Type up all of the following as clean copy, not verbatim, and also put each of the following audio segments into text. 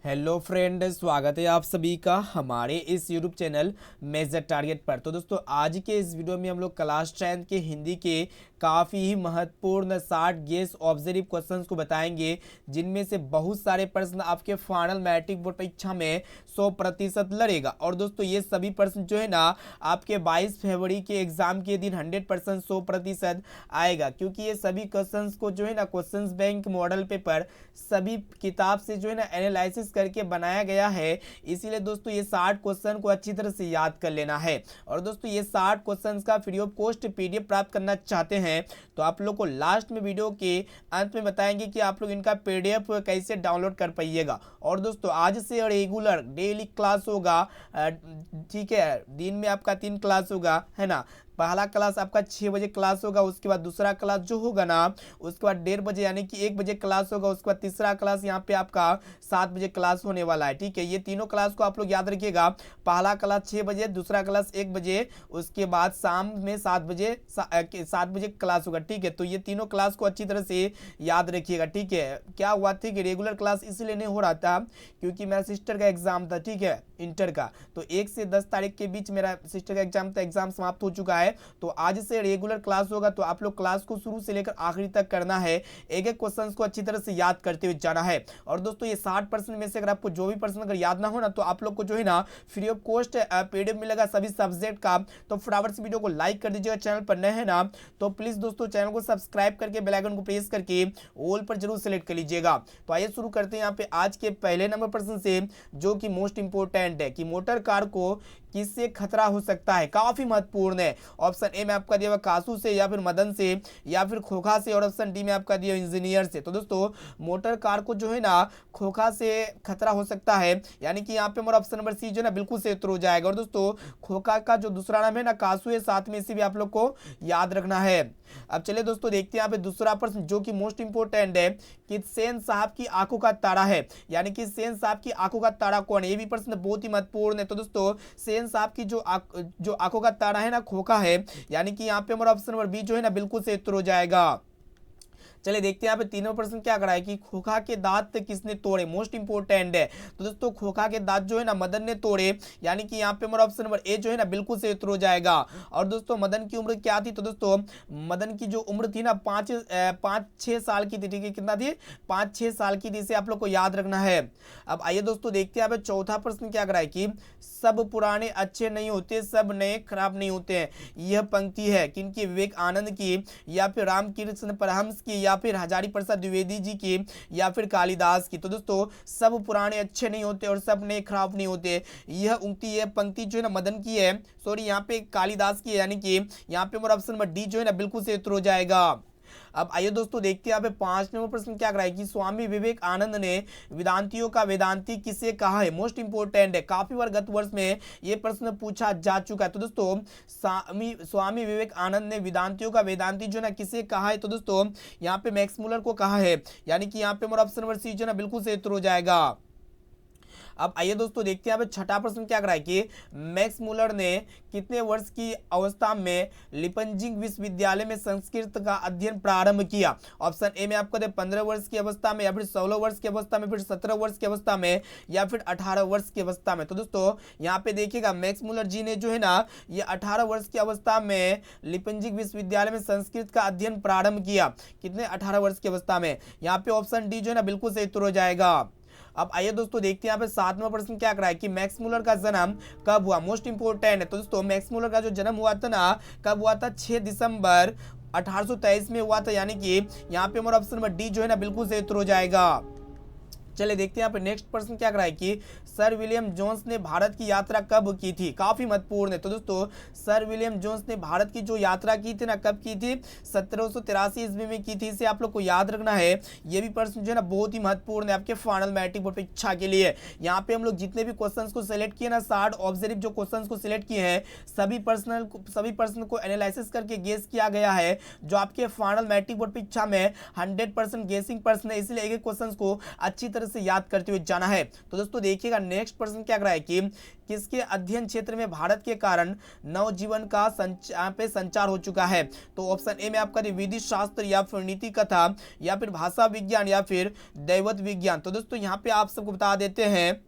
Hello friend, स्वागत है आप सभी का हमारे इस यूट्यूब चैनल मेजर टारगेट पर। तो दोस्तों, आज के इस वीडियो में हम लोग क्लास 10 के हिंदी के काफ़ी ही महत्वपूर्ण 60 गेस ऑब्जर्व क्वेश्चंस को बताएंगे, जिनमें से बहुत सारे प्रश्न आपके फाइनल मैट्रिक बोर्ड परीक्षा में 100% लड़ेगा। और दोस्तों, ये सभी प्रश्न जो है ना आपके 22 फरवरी के एग्जाम के दिन 100% 100% आएगा, क्योंकि ये सभी क्वेश्चंस को जो है ना क्वेश्चंस बैंक मॉडल पेपर सभी किताब से जो है ना एनालिसिस करके बनाया गया है। इसीलिए दोस्तों, ये 60 क्वेश्चन को अच्छी तरह से याद कर लेना है। और दोस्तों, ये 60 क्वेश्चंस का फ्री ऑफ कॉस्ट पीडीएफ प्राप्त करना चाहते हैं तो आप लोग को लास्ट में वीडियो के अंत में बताएंगे कि आप लोग इनका पीडीएफ कैसे डाउनलोड कर पाइएगा। और दोस्तों, आज से रेगुलर डेली क्लास होगा, ठीक है। दिन में आपका 3 क्लास होगा, है ना। पहला क्लास आपका 6 बजे क्लास होगा, उसके बाद दूसरा क्लास जो होगा ना उसके बाद 1:30 बजे यानी कि 1 बजे क्लास होगा, उसके बाद तीसरा क्लास यहाँ पे आपका 7 बजे क्लास होने वाला है, ठीक है। ये तीनों क्लास को आप लोग याद रखिएगा। पहला क्लास 6 बजे, दूसरा क्लास 1 बजे, उसके बाद शाम में 7 बजे क्लास होगा, ठीक है। तो ये तीनों क्लास को अच्छी तरह से याद रखिएगा, ठीक है। क्या हुआ थी कि रेगुलर क्लास इसलिए नहीं हो रहा था क्योंकि मेरा सिस्टर का एग्जाम था, ठीक है, इंटर का। तो 1 से 10 तारीख के बीच मेरा सिस्टर का एग्जाम था, एग्जाम समाप्त हो चुका है। तो आज से रेगुलर क्लास होगा, तो आप लोग क्लास को शुरू से लेकर आखिरी तक करना है। एक एक क्वेश्चंस को अच्छी तरह से याद करते हुए जाना है। और दोस्तों, ये 60% में से अगर आपको जो भी प्रश्न अगर याद ना हो ना तो आप लोग को जो है ना फ्री ऑफ कॉस्ट पीडीएफ मिलेगा सभी सब्जेक्ट का। तो फटाफट से वीडियो को लाइक कर दीजिएगा। चैनल पर नए हैं ना तो प्लीज दोस्तों चैनल को सब्सक्राइब करके बेल आइकन को प्रेस करके ऑल पर जरूर सेलेक्ट कर लीजिएगा। तो आइए शुरू करते हैं यहाँ पे आज के पहले नंबर प्रश्न से, जो कि मोस्ट इंपोर्टेंट है कि मोटर कार को किससे खतरा हो सकता है। काफी महत्वपूर्ण है। ऑप्शन ए में आपका दिया हुआ कासू से, या फिर मदन से, या फिर खोखा से, और ऑप्शन डी में आपका दिया इंजीनियर से। तो दोस्तों, मोटर कार को जो है ना खोखा से खतरा हो सकता है, यानी कि यहाँ पे हमारा ऑप्शन नंबर सी जो है ना बिल्कुल से उत्तर हो जाएगा। और दोस्तों, खोखा का जो दूसरा नाम है ना कासू है, साथ में इसे भी आप लोग को याद रखना है। अब चलिए दोस्तों देखते हैं यहाँ पे दूसरा प्रश्न, जो कि मोस्ट इंपोर्टेंट है कि सेन साहब की आंखों का तारा है, यानी कि सेन साहब की आंखों का तारा कौन है। ये भी प्रश्न बहुत ही महत्वपूर्ण है। तो दोस्तों, सेन साहब की जो आंखों का तारा है ना खोखा है, यानी कि यहाँ पे हमारा ऑप्शन नंबर बी जो है ना बिल्कुल से उत्तर हो जाएगा। चलिए देखते हैं यहाँ पे तीनों प्रश्न क्या करा है कि खोखा के दांत किसने तोड़े। मोस्ट इंपोर्टेंट है। तो दोस्तों, खोखा के दांत जो है ना मदन ने तोड़े, यानी कि यहाँ पे हमारा ऑप्शन नंबर ए जो है ना बिल्कुल से उत्तर हो जाएगा। और दोस्तों, मदन की उम्र क्या थी। तो दोस्तों, मदन की जो उम्र थी ना 5-6 साल की थी, ठीक है। कितना थी? 5-6 साल की थी। इसे आप लोग को याद रखना है। अब आइए दोस्तों देखते हैं यहाँ पे चौथा प्रश्न क्या करा है कि सब पुराने अच्छे नहीं होते, सब नए खराब नहीं होते हैं। यह पंक्ति है किनकी? विवेकानंद की, या फिर रामकृष्ण परमहंस की, या फिर हजारी प्रसाद द्विवेदी जी की, या फिर कालिदास की। तो दोस्तों, सब पुराने अच्छे नहीं होते और सब नए खराब नहीं होते। यह उक्ति है पंक्ति जो है ना मदन की है, सॉरी यहाँ पे कालिदास की है, यानी कि यहाँ पे हमारा ऑप्शन नंबर डी जो है ना बिल्कुल से उत्तर हो जाएगा। अब आइए दोस्तों देखते हैं यहाँ पे 5 नंबर प्रश्न क्या कराए कि स्वामी विवेकानंद ने वेदांतियों का वेदांती किसे कहा है। मोस्ट इंपोर्टेंट है। काफी बार गत वर्ष में ये प्रश्न पूछा जा चुका है। तो दोस्तों, स्वामी विवेकानंद ने वेदांतियों का वेदांती जो ना किसे कहा है। तो दोस्तों, यहाँ पे मैक्स मुलर को कहा है, यानी कि यहाँ पे हमारा ऑप्शन नंबर सी जो ना बिल्कुल से उत्तर हो जाएगा। अब आइए दोस्तों देखते हैं यहाँ पे छठा प्रश्न क्या कराए कि मैक्स मुलर ने कितने वर्ष की अवस्था में लिपंजिंग विश्वविद्यालय में संस्कृत का अध्ययन प्रारंभ किया। ऑप्शन ए में आपको दे 15 वर्ष की अवस्था में, या फिर 16 वर्ष की अवस्था में, फिर 17 वर्ष की अवस्था में, या फिर 18 वर्ष की अवस्था में। तो दोस्तों, यहाँ पे देखिएगा मैक्स मुलर जी ने जो है ना ये 18 वर्ष की अवस्था में लिपंजिंग विश्वविद्यालय में संस्कृत का अध्ययन प्रारंभ किया। कितने? 18 वर्ष की अवस्था में। यहाँ पे ऑप्शन डी जो है ना बिल्कुल सही उत्तर हो जाएगा। अब आइए दोस्तों देखते हैं यहाँ पे 7वां प्रश्न क्या कराए कि मैक्स मुलर का जन्म कब हुआ। मोस्ट इंपोर्टेंट है। तो दोस्तों, मैक्स मुलर का जो जन्म हुआ था ना कब हुआ था? 6 दिसंबर 1823 में हुआ था, यानी कि यहाँ पे हमारा ऑप्शन नंबर डी जो है ना बिल्कुल सही उत्तर हो जाएगा। चलिए देखते हैं यहाँ पे नेक्स्ट प्रश्न क्या कराए कि सर विलियम जोन्स ने भारत की यात्रा कब की थी। काफी महत्वपूर्ण है। तो दोस्तों, सर विलियम जोन्स ने भारत की जो यात्रा की थी ना कब की थी? 1783 ईस्वी में की थी। इसे आप लोग को याद रखना है। ये भी प्रश्न जो है ना बहुत ही महत्वपूर्ण है आपके फाइनल मैट्रिक बोर्ड परीक्षा के लिए। यहाँ पे हम लोग जितने भी क्वेश्चंस को सिलेक्ट किए ना 60 ऑब्जर्व जो क्वेश्चंस को सिलेक्ट किए हैं सभी प्रश्न को एनालिसिस करके गेस किया गया है, जो आपके फाइनल मैट्रिक बोर्ड परीक्षा में 100% गेसिंग प्रश्न है। इसलिए एक एक क्वेश्चन को अच्छी तरह तरह से याद करते हुए जाना है। तो दोस्तों देखिएगा नेक्स्ट प्रश्न क्या कर रहा है कि किसके अध्ययन क्षेत्र में भारत के कारण नवजीवन का संचार हो चुका है। तो ऑप्शन ए में आपका विधि शास्त्र या फिर नीति कथा या फिर भाषा विज्ञान या फिर दैवत विज्ञान। तो दोस्तों यहाँ पे आप सबको बता देते हैं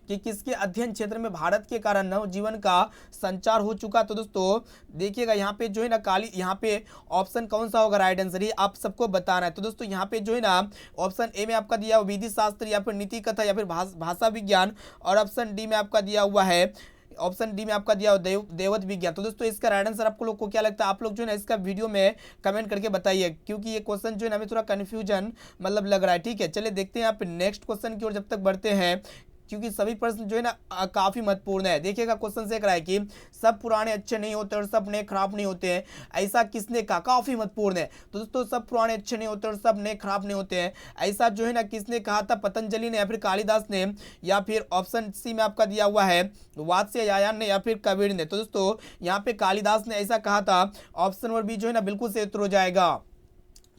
कि किसके अध्ययन क्षेत्र में भारत के कारण नवजीवन का संचार हो चुका। तो दोस्तों देखिएगा यहाँ पे जो है ना यहाँ पे ऑप्शन कौन सा होगा राइट आंसर, ये आप सबको बताना है। तो दोस्तों यहाँ पे जो है ना ऑप्शन ए में आपका दिया विधि शास्त्र या फिर नीति कथा या फिर भाषा विज्ञान, और ऑप्शन डी में आपका दिया हुआ है ऑप्शन डी में आपका दिया दैवत विज्ञान। तो दोस्तों इसका राइट आंसर आपको लोग को क्या लगता है, आप लोग जो है ना इसका वीडियो में कमेंट करके बताइए, क्योंकि ये क्वेश्चन जो है ना हमें थोड़ा कन्फ्यूजन मतलब लग रहा है। ठीक है, चलिए देखते हैं यहाँ पे नेक्स्ट क्वेश्चन की ओर जब तक बढ़ते हैं, क्योंकि सभी प्रश्न जो है ना काफी महत्वपूर्ण है। देखिएगा क्वेश्चन से है कि सब पुराने अच्छे नहीं होते और सब नए खराब नहीं होते हैं, ऐसा किसने कहा, काफी महत्वपूर्ण है। तो दोस्तों सब पुराने अच्छे नहीं होते और सब नए खराब नहीं होते हैं, ऐसा जो है ना किसने कहा था, पतंजलि ने या फिर कालिदास ने या फिर ऑप्शन सी में आपका दिया हुआ है वात्स्यायन ने या फिर कबीर ने। तो दोस्तों यहाँ पे कालिदास ने ऐसा कहा था, ऑप्शन नंबर बी जो है ना बिल्कुल सही उत्तर हो जाएगा।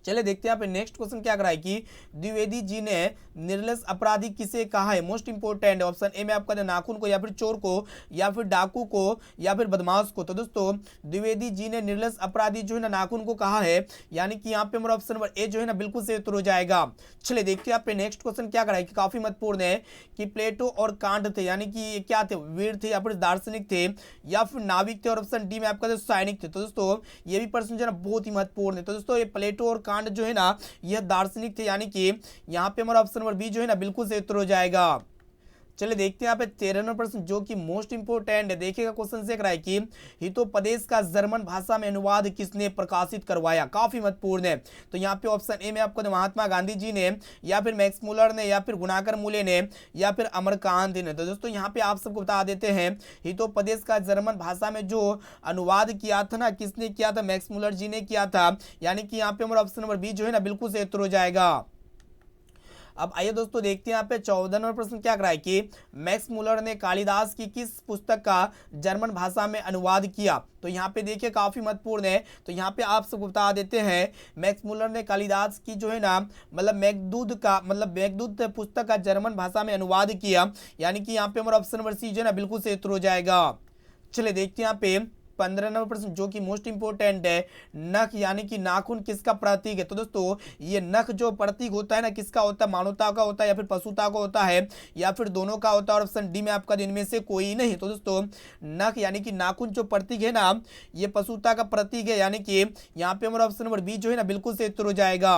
चलिए देखते हैं यहाँ पे नेक्स्ट क्वेश्चन क्या कर रहा है कि द्विवेदी जी ने निर्लज अपराधी किसे कहा है, मोस्ट इंपोर्टेंट। ऑप्शन ए में आपका नाखून को या फिर चोर को या फिर डाकू को या फिर बदमाश को। तो दोस्तों द्विवेदी जी ने निर्लज अपराधी जो है ना नाखून को कहा है, यानी कि यहाँ पे हमारा ऑप्शन नंबर ए जो है ना बिल्कुल सही उत्तर हो जाएगा। चलिए देखते हैं यहाँ पे नेक्स्ट क्वेश्चन क्या कर रहा है कि काफी महत्वपूर्ण है कि प्लेटो और कांट थे, यानी कि क्या थे, वीर थे या फिर दार्शनिक थे या फिर नाविक थे, और ऑप्शन डी में आपका सैनिक थे। तो दोस्तों ये भी प्रश्न जो है ना बहुत ही महत्वपूर्ण है। तो दोस्तों ये प्लेटो और कांट जो है ना यह दार्शनिक थे, यानी कि यहाँ पे हमारा ऑप्शन नंबर बी जो है ना बिल्कुल सही उत्तर हो जाएगा। चलिए देखते हैं यहाँ पे 13वां प्रश्न जो कि मोस्ट इंपोर्टेंट है। देखिएगा क्वेश्चन से रहा है कि हितोपदेश का जर्मन भाषा में अनुवाद किसने प्रकाशित करवाया, काफी महत्वपूर्ण है। तो यहाँ पे ऑप्शन ए में आपको महात्मा गांधी जी ने या फिर मैक्स मुलर ने या फिर गुणाकर मूले ने या फिर अमरकांत ने। तो दोस्तों यहाँ पे आप सबको बता देते हैं हितोपदेश का जर्मन भाषा में जो अनुवाद किया था ना, किसने किया था, मैक्स मुलर जी ने किया था, यानी कि यहाँ पे हमारा ऑप्शन नंबर बी जो है ना बिल्कुल सही उत्तर हो जाएगा। अब आइए दोस्तों देखते हैं यहाँ पे 14वां प्रश्न क्या कर रहा है कि मैक्स मुलर ने कालिदास की किस पुस्तक का जर्मन भाषा में अनुवाद किया। तो यहाँ पे देखिए काफी महत्वपूर्ण है। तो यहाँ पे आप सबको बता देते हैं मैक्स मुलर ने कालिदास की जो है ना मेघदूत पुस्तक का जर्मन भाषा में अनुवाद किया, यानी कि यहाँ पे हमारा ऑप्शन नंबर सी जो है ना बिल्कुल सही उत्तर हो जाएगा। चलिए देखते हैं यहाँ पे 15वां प्रश्न जो कि मोस्ट इंपोर्टेंट है, नख यानी कि नाखून किसका प्रतीक है। तो दोस्तों ये नख जो प्रतीक होता है ना किसका होता है, मानवता का होता है या फिर पशुता का होता है या फिर दोनों का होता है, और ऑप्शन डी में आपका इनमें से कोई नहीं। तो दोस्तों नख यानी कि नाखून जो प्रतीक है ना ये पशुता का प्रतीक है, यानी कि यहाँ पे हमारा ऑप्शन नंबर बी जो है ना बिल्कुल सही उत्तर हो जाएगा।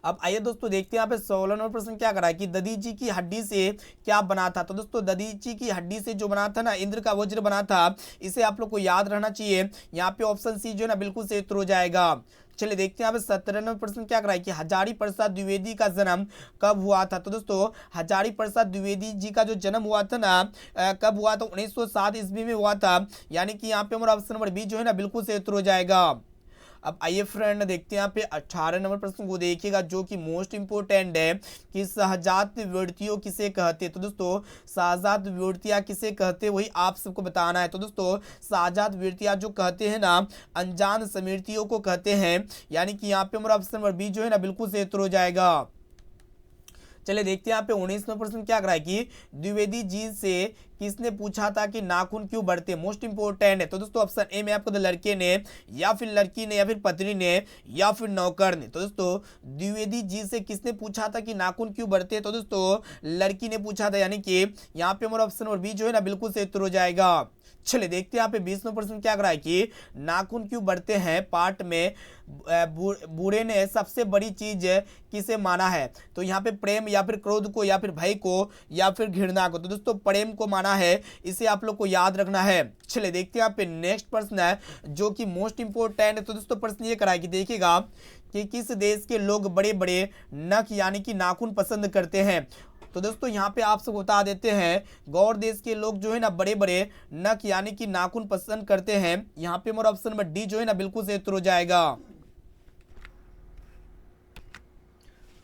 अब आइए दोस्तों देखते हैं यहाँ पे 16वां प्रश्न क्या कर रहा है कि दधीची की हड्डी से क्या बना था। तो दोस्तों दधीची की हड्डी से जो बना था ना इंद्र का वज्र बना था, इसे आप लोग को याद रहना चाहिए। यहाँ पे ऑप्शन सी जो है ना बिल्कुल सही उत्तर हो जाएगा। चलिए देखते हैं यहाँ पे 17वां प्रश्न क्या कर रहा है कि हजारी प्रसाद द्विवेदी का जन्म कब हुआ था। तो दोस्तों हजारी प्रसाद द्विवेदी जी का जो जन्म हुआ था ना कब हुआ था, 1907 ईस्वी में हुआ था, यानी कि यहाँ पे हमारा ऑप्शन नंबर बी जो है ना बिल्कुल सही उत्तर हो जाएगा। अब आइए फ्रेंड देखते हैं यहाँ पे 18 नंबर प्रश्न को देखिएगा जो कि मोस्ट इंपोर्टेंट है कि सहजात विवृतियों किसे कहते हैं। तो दोस्तों सहजात विवृतियाँ किसे कहते हैं वही आप सबको बताना है। तो दोस्तों सहजात विवृतियाँ जो कहते हैं ना अनजान स्मृतियों को कहते हैं, यानी कि यहाँ पे हमारा ऑप्शन नंबर बी जो है ना बिल्कुल सही उत्तर हो जाएगा। चलिए देखते हैं यहाँ पे 19वां प्रश्न क्या कर रहा है कि द्विवेदी जी से किसने पूछा था कि नाखून क्यों बढ़ते, मोस्ट इंपोर्टेंट है। तो दोस्तों ऑप्शन ए में आपको लड़के ने या फिर लड़की ने या फिर पत्नी ने या फिर नौकर ने। तो दोस्तों द्विवेदी जी से किसने पूछा था कि नाखून क्यों बढ़ते हैं, तो दोस्तों लड़की ने पूछा था, यानी कि यहाँ पे हमारा ऑप्शन नंबर बी जो है ना बिल्कुल सही उत्तर हो जाएगा। चलिए देखते हैं यहाँ पे 20वां प्रश्न क्या कर रहा है कि नाखून क्यों बढ़ते हैं पार्ट में बूढ़े ने सबसे बड़ी चीज किसे माना है। तो यहाँ पे प्रेम या फिर क्रोध को या फिर भय को या फिर घृणा को। तो दोस्तों प्रेम को माना है, इसे आप लोग को याद रखना है। चलिए देखते हैं यहाँ पे नेक्स्ट प्रश्न है जो कि मोस्ट इंपोर्टेंट है। तो दोस्तों प्रश्न ये कराए कि देखिएगा कि किस देश के लोग बड़े बड़े नख यानी कि नाखून पसंद करते हैं। तो दोस्तों यहाँ पे आप सब बता देते हैं गौर देश के लोग जो है ना बड़े बड़े नख यानी कि नाखून पसंद करते हैं। यहाँ पे हमारा ऑप्शन नंबर डी जो है ना बिल्कुल सही उत्तर हो जाएगा।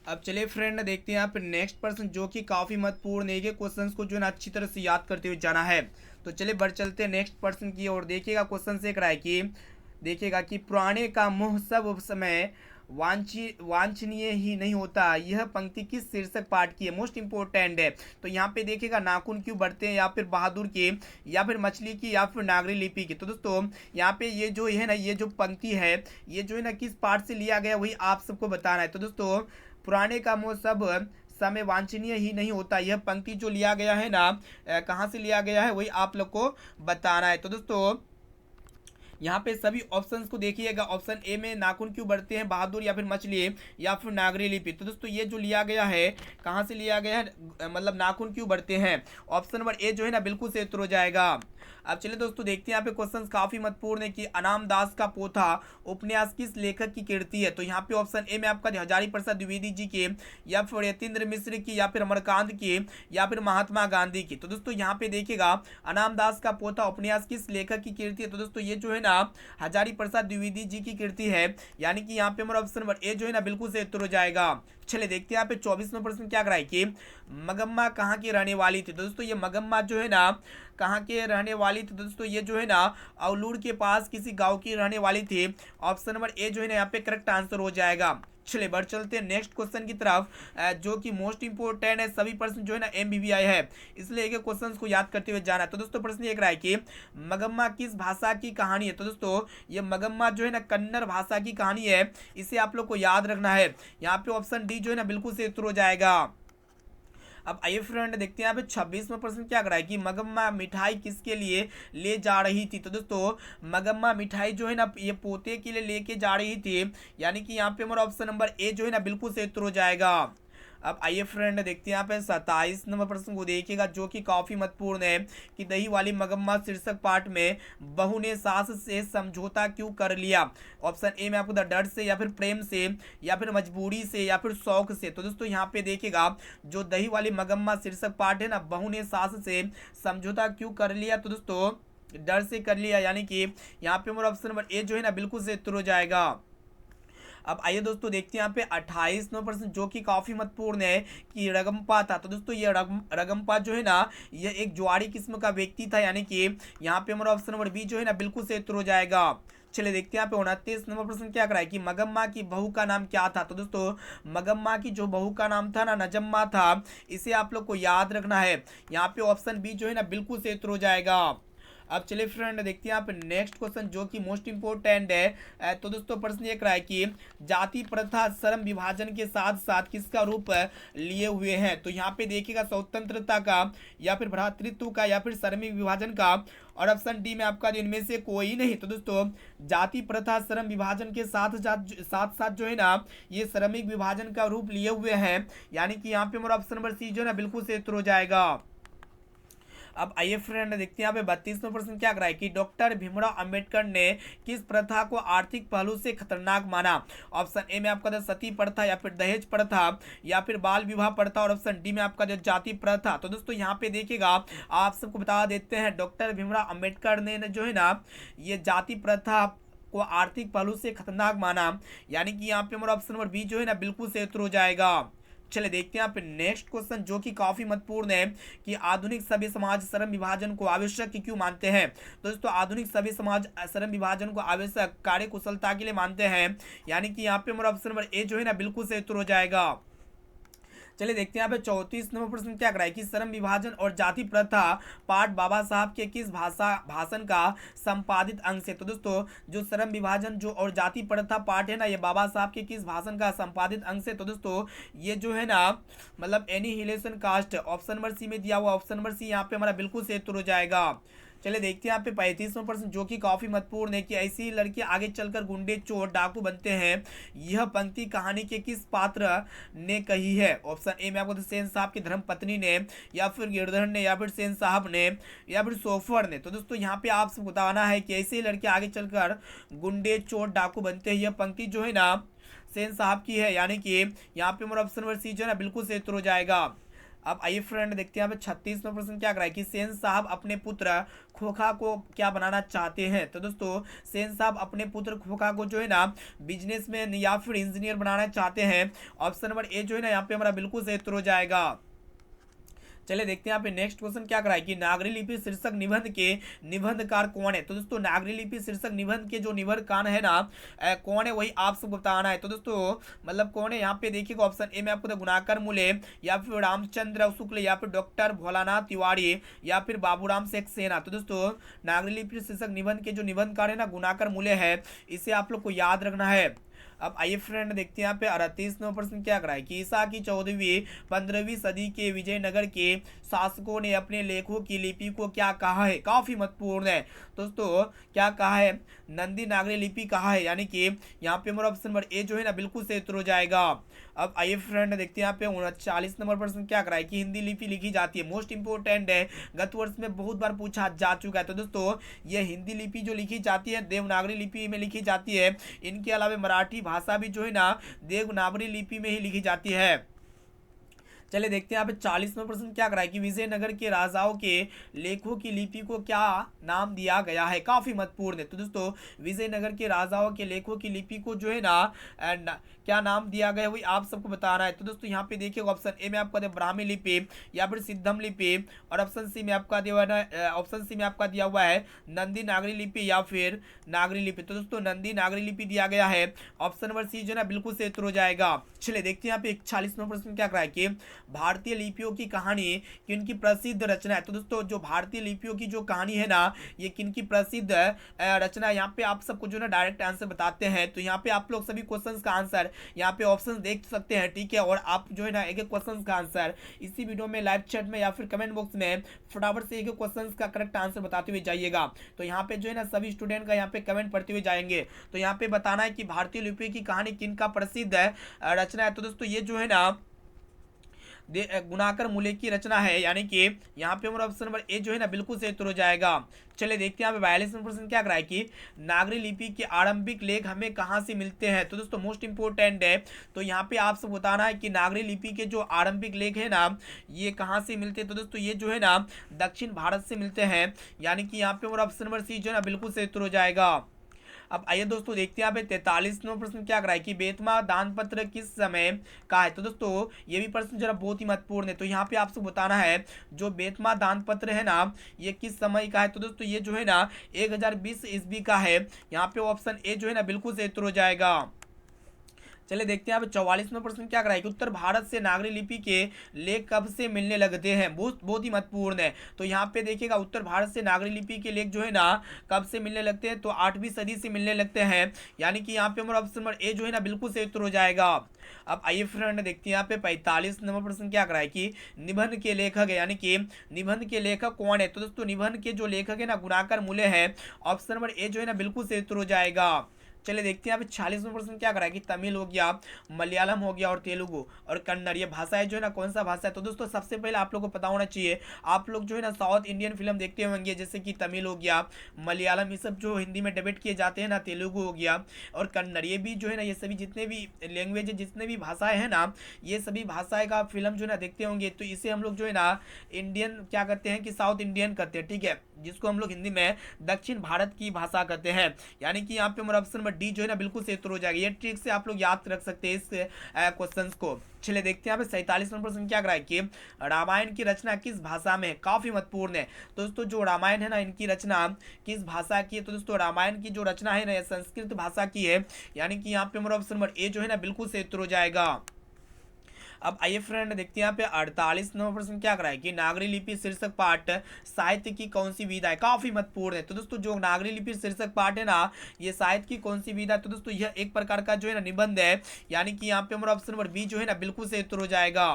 अब चलिए फ्रेंड देखते हैं यहाँ पे नेक्स्ट प्रश्न जो कि काफी महत्वपूर्ण है, क्वेश्चंस को जो है ना अच्छी तरह से याद करते हुए जाना है। तो चलिए बढ़ चलते हैं नेक्स्ट प्रश्न की ओर। देखिएगा क्वेश्चन से कराए कि देखिएगा कि पुराने का मुंह सब समय वांछनीय ही नहीं होता। यह पंक्ति किस शीर्षक पाठ की है? मोस्ट इंपोर्टेंट है। तो यहाँ पे देखिएगा नाखून क्यों बढ़ते हैं, या फिर बहादुर के, या फिर मछली की, या फिर नागरी लिपि की। तो दोस्तों यहाँ पे ये जो है ना, ये जो पंक्ति है, ये जो है ना किस पाठ से लिया गया वही आप सबको बताना है। तो दोस्तों पुराने कामों सब समय वांछनीय ही नहीं होता, यह पंक्ति जो लिया गया है ना, कहाँ से लिया गया है वही आप लोग को बताना है। तो दोस्तों यहाँ पे सभी ऑप्शंस को देखिएगा। ऑप्शन ए में नाखून क्यों बढ़ते हैं, बहादुर, या फिर मछली, या फिर नागरी लिपि। तो दोस्तों ये जो लिया गया है, कहाँ से लिया गया है, मतलब नाखून क्यों बढ़ते हैं, ऑप्शन नंबर ए जो है ना बिल्कुल से उत्तर हो जाएगा। अब चलिए दोस्तों देखते हैं यहाँ पे क्वेश्चंस काफी महत्वपूर्ण है कि अनाम दास का पोथा उपन्यास किस लेखक की कृति है। तो यहाँ पे ऑप्शन ए में आपका हजारी प्रसाद द्विवेदी जी के, या फिर यतीन्द्र मिश्र की, या फिर अमरकांत की, या फिर महात्मा गांधी की। तो दोस्तों यहाँ पे देखिएगा अनाम दास का पोथा उपन्यास किस लेखक की कृति है। तो दोस्तों ये जो है ना हजारी प्रसाद द्विवेदी जी की कृति है, यानी कि यहाँ पे हमारा ऑप्शन नंबर ए जो है ना बिल्कुल से उत्तर हो जाएगा। चलिए देखते हैं यहाँ पे 24वां प्रश्न क्या कराए कि मगम्मा कहाँ की रहने वाली थी। तो दोस्तों ये मगम्मा जो है ना कहाँ के रहने वाली थी। तो दोस्तों ये जो है ना अवलूर के पास किसी गांव की रहने वाली थी। ऑप्शन नंबर ए जो है ना यहाँ पे करेक्ट आंसर हो जाएगा। चलिए बढ़ चलते हैं नेक्स्ट क्वेश्चन की तरफ, जो कि मोस्ट इंपोर्टेंट है। सभी प्रश्न जो है ना MBBI है, इसलिए एक क्वेश्चन को याद करते हुए जाना है। तो दोस्तों प्रश्न एक रहा है कि मगम्मा किस भाषा की कहानी है। तो दोस्तों ये मगम्मा जो है ना कन्नड़ भाषा की कहानी है, इसे आप लोग को याद रखना है। यहाँ पे ऑप्शन डी जो है ना बिल्कुल से उत्तर हो जाएगा। अब आइए फ्रेंड देखते हैं यहाँ पे 26वां प्रश्न क्या कर रहा है कि मगम्मा मिठाई किसके लिए ले जा रही थी। तो दोस्तों मगम्मा मिठाई जो है ना ये पोते के लिए लेके जा रही थी, यानी कि यहाँ पे हमारा ऑप्शन नंबर ए जो है ना बिल्कुल से उत्तर हो जाएगा। अब आइए फ्रेंड देखते हैं यहाँ पे 27 नंबर प्रश्न को देखिएगा, जो कि काफी महत्वपूर्ण है कि दही वाली मगम्मा शीर्षक पाठ में बहू ने सास से समझौता क्यों कर लिया। ऑप्शन ए में आपको डर से, या फिर प्रेम से, या फिर मजबूरी से, या फिर शौक से। तो दोस्तों यहाँ पे देखिएगा जो दही वाली मगम्मा शीर्षक पाठ है ना, बहू ने सास से समझौता क्यों कर लिया। तो दोस्तों डर से कर लिया, यानी कि यहाँ पे हमारा ऑप्शन नंबर ए जो है ना बिल्कुल से उत्तर हो जाएगा। अब आइए दोस्तों देखते हैं यहाँ पे 28 नंबर प्रश्न, जो कि काफी महत्वपूर्ण है कि रगम्पा था। तो दोस्तों ये रगम्पा जो है ना ये एक जुआरी किस्म का व्यक्ति था, यानी कि यहाँ पे हमारा ऑप्शन नंबर बी जो है ना बिल्कुल से उत्तर हो जाएगा। चलिए देखते हैं यहाँ पे 29 नंबर प्रश्न क्या कराए कि मगम्मा की बहू का नाम क्या था। तो दोस्तों मगम्मा की जो बहू का नाम था ना नजम्मा था, इसे आप लोग को याद रखना है। यहाँ पे ऑप्शन बी जो है ना बिल्कुल से उत्तर हो जाएगा। अब चलिए फ्रेंड देखते हैं यहाँ पे नेक्स्ट क्वेश्चन, जो कि मोस्ट इंपोर्टेंट है। तो दोस्तों प्रश्न ये रहा है कि जाति प्रथा श्रम विभाजन के साथ साथ किसका रूप लिए हुए हैं। तो यहाँ पे देखिएगा स्वतंत्रता का, या फिर भ्रातृत्व का, या फिर श्रमिक विभाजन का, और ऑप्शन डी में आपका जो इनमें से कोई नहीं। तो दोस्तों जाति प्रथा श्रम विभाजन के साथ साथ जो है ना ये श्रमिक विभाजन का रूप लिए हुए हैं, यानी कि यहाँ पे हमारा ऑप्शन नंबर सी जो है ना बिल्कुल से उत्तर हो जाएगा। अब आइए फ्रेंड देखते हैं यहाँ पे 32वां प्रश्न क्या कराए कि डॉक्टर भीमराव अंबेडकर ने किस प्रथा को आर्थिक पहलू से खतरनाक माना। ऑप्शन ए में आपका सती प्रथा, या फिर दहेज प्रथा, या फिर बाल विवाह प्रथा, और ऑप्शन डी में आपका जो जाति प्रथा। तो दोस्तों यहाँ पे देखिएगा आप सबको बता देते हैं डॉक्टर भीमराव अंबेडकर ने जो है ना ये जाति प्रथा को आर्थिक पहलू से खतरनाक माना, यानी कि यहाँ पे हमारा ऑप्शन नंबर बी जो है ना बिल्कुल से उत्तर हो जाएगा। चले देखते हैं यहाँ पे नेक्स्ट क्वेश्चन, जो कि काफी महत्वपूर्ण है कि आधुनिक सभ्य समाज श्रम विभाजन को आवश्यक क्यों मानते हैं। दोस्तों आधुनिक सभ्य समाज श्रम विभाजन को आवश्यक कार्य कुशलता के लिए मानते हैं, यानी कि यहाँ पे हमारा ऑप्शन नंबर ए जो है ना बिल्कुल से उत्तर हो जाएगा। चलिए देखते हैं यहाँ पे 34 नंबर प्रश्न क्या कराए कि श्रम विभाजन और जाति प्रथा पाठ बाबा साहब के किस भाषण का संपादित अंश है। तो दोस्तों जो श्रम विभाजन जो और जाति प्रथा पाठ है ना, ये बाबा साहब के किस भाषण का संपादित अंश है। तो दोस्तों ये जो है ना मतलब annihilation caste, option number C में दिया हुआ, ऑप्शन नंबर सी यहाँ पे हमारा बिल्कुल से उत्तर हो जाएगा। चलिए देखते हैं यहाँ पे 35वां प्रश्न, जो कि काफी महत्वपूर्ण है कि ऐसी लड़के आगे चलकर गुंडे चोर डाकू बनते हैं। यह पंक्ति कहानी के किस पात्र ने कही है। ऑप्शन ए में आपको सेन साहब की धर्म पत्नी ने, या फिर गिरधर ने, या फिर सेन साहब ने, या फिर सोफर ने। तो दोस्तों यहाँ पे आपसे बताना है कि ऐसे लड़के आगे चलकर गुंडे चोर डाकू बनते हैं, यह पंक्ति जो है ना सेन साहब की है, यानी कि यहाँ पे हमारा ऑप्शन नंबर सी जो है ना बिल्कुल से उत्तर हो जाएगा। अब आइए फ्रेंड देखते हैं यहाँ पे 36वां प्रश्न क्या कराए कि सेन साहब अपने पुत्र खोखा को क्या बनाना चाहते हैं। तो दोस्तों सेन साहब अपने पुत्र खोखा को जो है ना बिजनेसमैन या फिर इंजीनियर बनाना चाहते हैं। ऑप्शन नंबर ए जो है ना यहाँ पे हमारा बिल्कुल से उत्तर हो जाएगा। चले देखते हैं यहाँ पे नेक्स्ट क्वेश्चन क्या करा है कि नागरी लिपि शीर्षक निबंध के निबंधकार कौन है। तो दोस्तों नागरी लिपि शीर्षक निबंध के जो निबंधकार है ना कौन है वही आप सबको बताना है। तो दोस्तों मतलब कौन है यहाँ पे देखिएगा ऑप्शन ए में आपको तो गुणाकर मूले, या फिर रामचंद्र शुक्ल, या फिर डॉक्टर भोलानाथ तिवारी, या फिर बाबूराम सक्सेना। तो दोस्तों नागरी लिपि शीर्षक निबंध के जो निबंधकार है ना गुणाकर मूले है, इसे आप लोग को याद रखना है। अब आइए फ्रेंड देखते हैं यहाँ पे 38वां प्रश्न क्या कराए कि ईसा की 14वीं-15वीं सदी के विजयनगर के शासकों ने अपने लेखों की लिपि को क्या कहा है। काफी महत्वपूर्ण है दोस्तों, क्या कहा है, नंदी नागरी लिपि कहा है, यानी कि यहाँ पे हमारा ऑप्शन नंबर ए जो है ना बिल्कुल सही उत्तर हो जाएगा। अब आइए फ्रेंड देखते हैं यहाँ पे 39 नंबर प्रश्न क्या कराए कि हिंदी लिपि लिखी जाती है, मोस्ट इंपोर्टेंट है, गत वर्ष में बहुत बार पूछा जा चुका है। तो दोस्तों ये हिंदी लिपि जो लिखी जाती है देवनागरी लिपि में लिखी जाती है, इनके अलावा मराठी भाषा भी जो है ना देवनागरी लिपि में ही लिखी जाती है। चलिए देखते हैं यहाँ पे 40वां प्रश्न क्या कराए कि विजयनगर के राजाओं के लेखों की लिपि को क्या नाम दिया गया है। काफी महत्वपूर्ण है। तो दोस्तों विजयनगर के राजाओं के लेखों की लिपि को जो है ना क्या नाम दिया गया है वही आप सबको बताना है। तो दोस्तों यहाँ पे देखिए ऑप्शन ए में आपका ब्राह्मी लिपि, या फिर सिद्धम लिपि, और ऑप्शन सी में आपका दिया हुआ है नंदी नागरी लिपि या फिर नागरी लिपि। तो दोस्तों नंदी नागरी लिपि दिया गया है, ऑप्शन नंबर सी जो है ना बिल्कुल से उत्तर हो जाएगा। चलिए देखते हैं यहाँ पे 41वां प्रश्न क्या कराए कि भारतीय लिपियों की कहानी किनकी प्रसिद्ध रचना है। तो दोस्तों जो भारतीय लिपियों की जो कहानी है ना ये किनकी प्रसिद्ध रचना है, यहाँ पे आप सबको जो ना डायरेक्ट आंसर बताते हैं। तो यहाँ पे आप लोग सभी क्वेश्चंस का आंसर यहाँ पे ऑप्शन देख सकते हैं, ठीक है, और आप जो है ना एक एक क्वेश्चन का आंसर इसी वीडियो में लाइव चैट में या फिर कमेंट बॉक्स में फटाफट से एक एक क्वेश्चन का करेक्ट आंसर बताते हुए जाइएगा। तो यहाँ पे जो है ना सभी स्टूडेंट का यहाँ पे कमेंट पढ़ते हुए जाएंगे। तो यहाँ पे बताना है कि भारतीय लिपि की कहानी किनका प्रसिद्ध रचना है। तो दोस्तों ये जो है ना गुणाकर मूले की रचना है, यानी कि यहाँ पे हमारा ऑप्शन नंबर ए जो है ना बिल्कुल सही उत्तर हो जाएगा। चलिए देखते हैं यहाँ पे 42वां प्रश्न क्या कराए कि नागरी लिपि के आरंभिक लेख हमें कहाँ से मिलते हैं। तो दोस्तों मोस्ट इंपोर्टेंट है, तो यहाँ पे आप सब बताना है कि नागरी लिपि के जो आरंभिक लेख है ना ये कहाँ से मिलते हैं। तो दोस्तों ये जो है ना दक्षिण भारत से मिलते हैं, यानी कि यहाँ पे हमारा ऑप्शन नंबर सी जो है ना बिल्कुल सही उत्तर हो जाएगा। अब आइए दोस्तों देखते हैं यहाँ पे 43वां प्रश्न क्या कराए कि बेतमा दान पत्र किस समय का है। तो दोस्तों ये भी प्रश्न जरा बहुत ही महत्वपूर्ण है। तो यहाँ पे आपसे बताना है जो बेतमा दान पत्र है ना ये किस समय का है। तो दोस्तों ये जो है ना 1020 ईस्वी का है, यहाँ पे ऑप्शन ए जो है ना बिल्कुल सही उत्तर हो जाएगा। चलिए देखते हैं यहाँ पे 44वां प्रश्न क्या कराए कि उत्तर भारत से नागरी लिपि के लेख कब से मिलने लगते हैं। बहुत ही महत्वपूर्ण है। तो यहाँ पे देखिएगा उत्तर भारत से नागरी लिपि के लेख जो है ना कब से मिलने लगते हैं, तो 8वीं सदी से मिलने लगते हैं, यानी कि यहाँ पे हमारा ऑप्शन नंबर ए जो है ना बिल्कुल सही उत्तर हो जाएगा। अब आइए फ्रेंड देखते हैं यहाँ पे 45 नंबर प्रश्न क्या कराए कि निबंध के लेखक है, यानी कि निबंध के लेखक कौन है। तो दोस्तों निबंध के जो लेखक है ना गुणाकर मूले है, ऑप्शन नंबर ए जो है ना बिल्कुल सही उत्तर हो जाएगा। चलिए देखते हैं यहाँ पे 46वां प्रश्न क्या कराए कि तमिल हो गया, मलयालम हो गया और तेलुगु और कन्नड़ ये भाषाएं जो है ना कौन सा भाषा है। तो दोस्तों सबसे पहले आप लोग को पता होना चाहिए, आप लोग जो है ना साउथ इंडियन फिल्म देखते होंगे जैसे कि तमिल हो गया, मलयालम, ये सब जो हिंदी में डबिट किए जाते हैं ना, तेलुगु हो गया और कन्नड़, ये भी जो है ना ये सभी जितने भी लैंग्वेज जितने भी भाषाएं हैं ना ये सभी भाषाएं का फिल्म जो है ना देखते होंगे। तो इसे हम लोग जो है ना इंडियन क्या करते हैं कि साउथ इंडियन करते हैं, ठीक है, जिसको हम लोग हिंदी में दक्षिण भारत की भाषा करते हैं, यानी कि यहाँ पे हमारा ऑप्शन नंबर डी जो है ना बिल्कुल सही उत्तर हो जाएगा। ये ट्रिक से आप लोग याद रख सकते हैं इस क्वेश्चंस को। चलिए देखते हैं यहाँ पे 47वां प्रश्न क्या कराए कि रामायण की रचना किस भाषा में है। काफी महत्वपूर्ण है दोस्तों, जो रामायण है ना इनकी रचना किस भाषा की है। तो दोस्तों रामायण की जो रचना है ना ये संस्कृत भाषा की है, यानी कि यहाँ पे हमारा ऑप्शन नंबर ए जो है ना बिल्कुल सही उत्तर हो जाएगा। अब आइए फ्रेंड देखते हैं यहाँ पे 48 नंबर प्रश्न क्या कराए कि नागरी लिपि शीर्षक पाठ साहित्य की कौन सी विधा है। काफी महत्वपूर्ण है। तो दोस्तों जो नागरी लिपि शीर्षक पाठ है ना ये साहित्य की कौन सी विधा है। तो दोस्तों यह एक प्रकार का जो है ना निबंध है, यानी कि यहाँ पे हमारा ऑप्शन नंबर बी जो है ना बिल्कुल सही उत्तर हो जाएगा।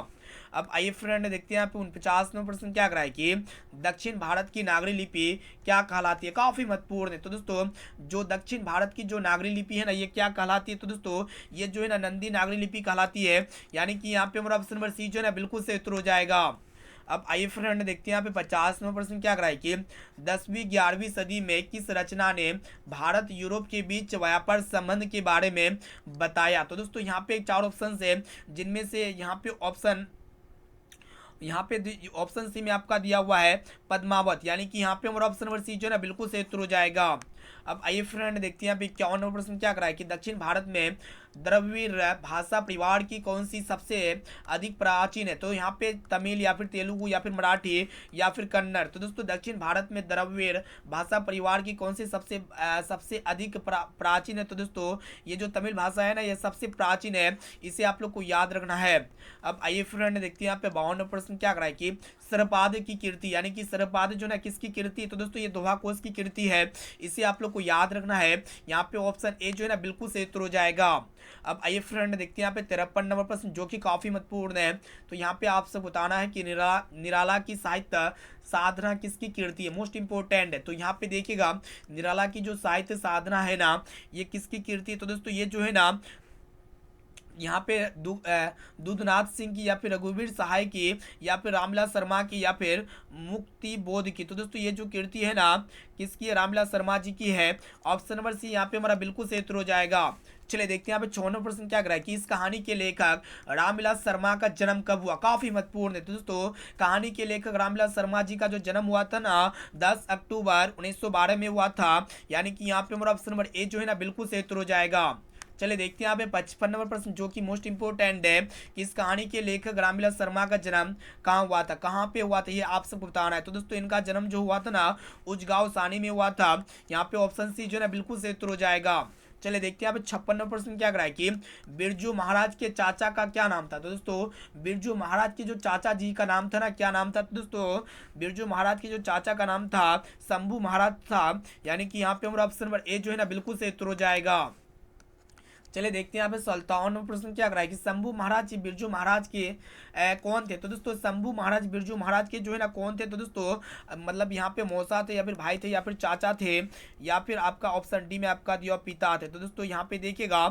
अब आइए फ्रेंड देखते हैं यहाँ पे 49 नंबर प्रश्न क्या कराए कि दक्षिण भारत की नागरी लिपि क्या कहलाती है। काफी महत्वपूर्ण है। तो दोस्तों जो दक्षिण भारत की जो नागरी लिपि है ना ये क्या कहलाती है। तो दोस्तों ये जो है ना नंदी नागरी लिपि कहलाती है, यानी कि यहाँ पे हमारा ऑप्शन नंबर सी जो है ना बिल्कुल सही उत्तर हो जाएगा। अब आइए फ्रेंड देखते हैं यहाँ पे 50 नंबर प्रश्न क्या कराए कि 10वीं-11वीं सदी में किस रचना ने भारत यूरोप के बीच व्यापार संबंध के बारे में बताया। तो दोस्तों यहाँ पे 4 ऑप्शन है, जिनमें से यहाँ पे ऑप्शन सी में आपका दिया हुआ है पद्मावत, यानी कि यहाँ पे हमारा ऑप्शन नंबर सी जो है ना बिल्कुल सही उत्तर हो जाएगा। अब आइए फ्रेंड देखते हैं यहाँ पे 51 नंबर प्रश्न क्या करा है कि दक्षिण भारत में द्रविड़ भाषा परिवार की कौन सी सबसे अधिक प्राचीन है। तो यहाँ पे तमिल या फिर तेलुगु या फिर मराठी या फिर कन्नड़। तो दोस्तों दक्षिण भारत में द्रविड़ भाषा परिवार की कौन सी सबसे अधिक प्राचीन है। तो दोस्तों ये जो तमिल भाषा है ना, ये सबसे प्राचीन है, इसे आप लोग को याद रखना है। अब आइए फ्रेंड देखते हैं यहाँ पे 52 प्रश्न क्या करा है कि सरपाद की कीर्ति, यानी कि सरपाद जो ना किसकी कीर्ति है। तो दोस्तों ये दोहा कोश की कीर्ति है, इसे आप लोग को याद रखना है। यहाँ पे ऑप्शन ए जो है ना बिल्कुल सही उत्तर हो जाएगा। अब आइए फ्रेंड देखते हैं यहाँ पे 53 नंबर प्रश्न जो कि काफी महत्वपूर्ण है। तो यहाँ पे आपसे बताना है कि निराला की साहित्य साधना किसकी कीर्ति है, मोस्ट इंपोर्टेंट है। तो यहाँ पे देखिएगा निराला की जो साहित्य साधना है ना, ये किसकी कीर्ति है। तो दोस्तों ये जो है ना यहाँ पे दूधनाथ सिंह की या फिर रघुवीर सहाय की या फिर रामविलास शर्मा की या फिर मुक्ति बोध की। तो दोस्तों ये जो कीर्ति है ना किसकी है, रामविलास शर्मा जी की है। ऑप्शन नंबर सी यहाँ पे हमारा बिल्कुल सही उत्तर हो जाएगा। चलिए देखते हैं यहाँ पे 54 प्रश्न क्या करा है कि इस कहानी के लेखक रामविलास शर्मा का जन्म कब हुआ। काफी महत्वपूर्ण है। तो दोस्तों कहानी के लेखक रामविलास शर्मा जी का जो जन्म हुआ था ना 10 अक्टूबर 1912 में हुआ था, यानी कि यहाँ पे हमारा ऑप्शन नंबर ए जो है ना बिल्कुल सही उत्तर हो जाएगा। चलिए देखते हैं यहाँ पे 55 नंबर प्रश्न जो कि मोस्ट इंपोर्टेंट है कि इस कहानी के लेखक रामविलास शर्मा का जन्म कहाँ हुआ था, कहाँ पे हुआ था, ये आप सबको बताना है। तो दोस्तों इनका जन्म जो हुआ था ना उजगांव सानी में हुआ था। यहाँ पे ऑप्शन सी जो है ना बिल्कुल सही उत्तर हो जाएगा। चलिए देखते हैं यहाँ पे 56 नंबर प्रश्न क्या करा है कि बिरजू महाराज के चाचा का क्या नाम था। तो दोस्तों बिरजू महाराज के जो चाचा जी का नाम था ना, क्या नाम था। तो दोस्तों बिरजू महाराज के जो चाचा का नाम था शंभू महाराज था, यानी कि यहाँ पे हमारा ऑप्शन नंबर ए जो है ना बिल्कुल सही उत्तर हो जाएगा। चलिए देखते हैं यहाँ पे 57 प्रश्न क्या कराए कि शंभू महाराज जी बिरजू महाराज के कौन थे। तो दोस्तों शंभू महाराज बिरजू महाराज के जो है ना कौन थे। तो दोस्तों मतलब यहाँ पे मौसा थे या फिर भाई थे या फिर चाचा थे या फिर आपका ऑप्शन डी में आपका दिया पिता थे। तो दोस्तों यहाँ पे देखिएगा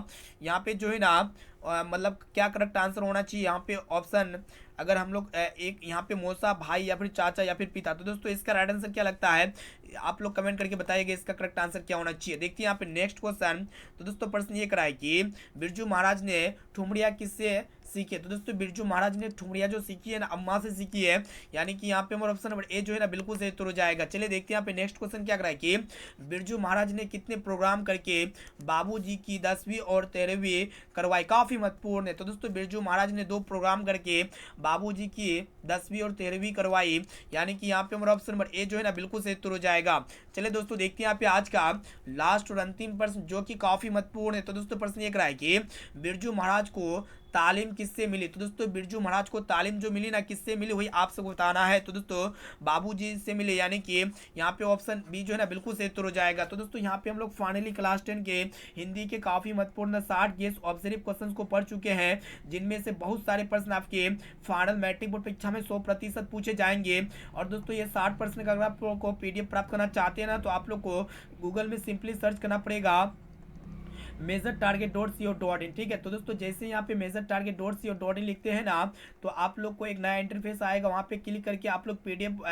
यहाँ पे जो है ना मतलब क्या करेक्ट आंसर होना चाहिए यहाँ पे ऑप्शन, अगर हम लोग एक यहाँ पे मौसा भाई या फिर चाचा या फिर पिता। तो दोस्तों इसका राइट आंसर क्या लगता है, आप लोग कमेंट करके बताइएगा इसका करेक्ट आंसर क्या होना चाहिए। देखते हैं यहाँ पे नेक्स्ट क्वेश्चन। तो दोस्तों प्रश्न ये कराए कि बिरजू महाराज ने ठुमरिया किससे सीखे। तो दोस्तों बिरजू महाराज ने ठुमरिया जो सीखी है ना अम्मा से सीखी है, यानी कि यहाँ पे हमारा ऑप्शन नंबर ए जो है ना बिल्कुल सही उत्तर हो जाएगा। चलिए देखते हैं यहाँ पे नेक्स्ट क्वेश्चन क्या कराए कि बिरजू महाराज ने कितने प्रोग्राम करके बाबूजी की 10वीं और 13वीं करवाई। काफी महत्वपूर्ण है। तो दोस्तों बिरजू महाराज ने 2 प्रोग्राम करके बाबूजी की 10वीं और 13वीं करवाई, यानी कि यहाँ पे हमारा ऑप्शन नंबर ए जो है ना बिल्कुल सही उत्तर हो जाएगा। चलिए दोस्तों देखते हैं यहाँ पे आज का लास्ट और अंतिम प्रश्न जो कि काफी महत्वपूर्ण है। तो दोस्तों प्रश्न ये कराए कि बिरजू महाराज को तालीम किससे मिली। तो दोस्तों बिरजू महाराज को तालीम जो मिली ना किससे मिली वही आप सबको बताना है। तो दोस्तों बाबूजी से मिले, यानी कि यहाँ पे ऑप्शन बी जो है ना बिल्कुल सही उत्तर हो जाएगा। तो दोस्तों यहाँ पे हम लोग फाइनली क्लास 10 के हिंदी के काफी महत्वपूर्ण 60 गेस ऑब्जर्व क्वेश्चन को पढ़ चुके हैं, जिनमें से बहुत सारे प्रश्न आपके फाइनल मैट्रिक बोर्ड परीक्षा में 100% पूछे जाएंगे। और दोस्तों ये 60 प्रश्न का अगर आप लोग को PDF प्राप्त करना चाहते हैं ना, तो आप लोग को गूगल में सिंपली सर्च करना पड़ेगा measuretarget.co.in। ठीक है, तो दोस्तों जैसे यहाँ पे measuretarget.co.in लिखते हैं ना, तो आप लोग को एक नया इंटरफेस आएगा। वहाँ पे क्लिक करके आप लोग PDF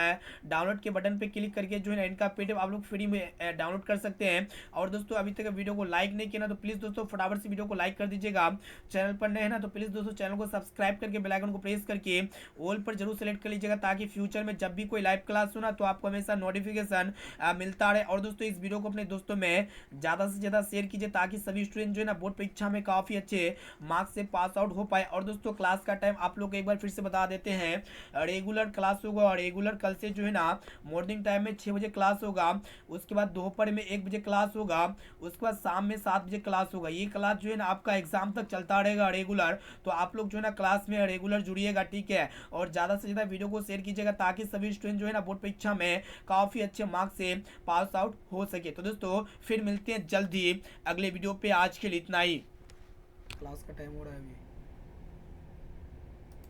डाउनलोड के बटन पे क्लिक करके जो है ना इनका PDF आप लोग फ्री में डाउनलोड कर सकते हैं। और दोस्तों अभी तक वीडियो को लाइक नहीं किया ना, तो प्लीज़ दोस्तों फटाफट से वीडियो को लाइक कर दीजिएगा। चैनल पर नए हैं ना, तो प्लीज़ दोस्तों चैनल को सब्सक्राइब करके बेल आइकन को प्रेस करके ऑल पर जरूर सेलेक्ट कर लीजिएगा, ताकि फ्यूचर में जब भी कोई लाइव क्लास हो ना तो आपको हमेशा नोटिफिकेशन मिलता रहे। और दोस्तों इस वीडियो को अपने दोस्तों में ज़्यादा से ज़्यादा शेयर कीजिए, ताकि सभी स्टूडेंट जो है ना बोर्ड परीक्षा में काफ़ी अच्छे मार्क्स से पास आउट हो पाए। और दोस्तों क्लास का टाइम आप लोग एक बार फिर से बता देते हैं, रेगुलर क्लास होगा और रेगुलर कल से जो है ना मॉर्निंग टाइम में 6 बजे क्लास होगा, उसके बाद दोपहर में 1 बजे क्लास होगा, उसके बाद शाम में 7 बजे क्लास होगा। ये क्लास जो है ना आपका एग्जाम तक चलता रहेगा रेगुलर। तो आप लोग जो है ना क्लास में रेगुलर जुड़िएगा, ठीक है। और ज़्यादा से ज़्यादा वीडियो को शेयर कीजिएगा, ताकि सभी स्टूडेंट जो है ना बोर्ड परीक्षा में काफ़ी अच्छे मार्क्स से पास आउट हो सके। तो दोस्तों फिर मिलते हैं जल्द ही अगले वीडियो पे। आज के लिए इतना ही। क्लास का टाइम हो रहा है अभी।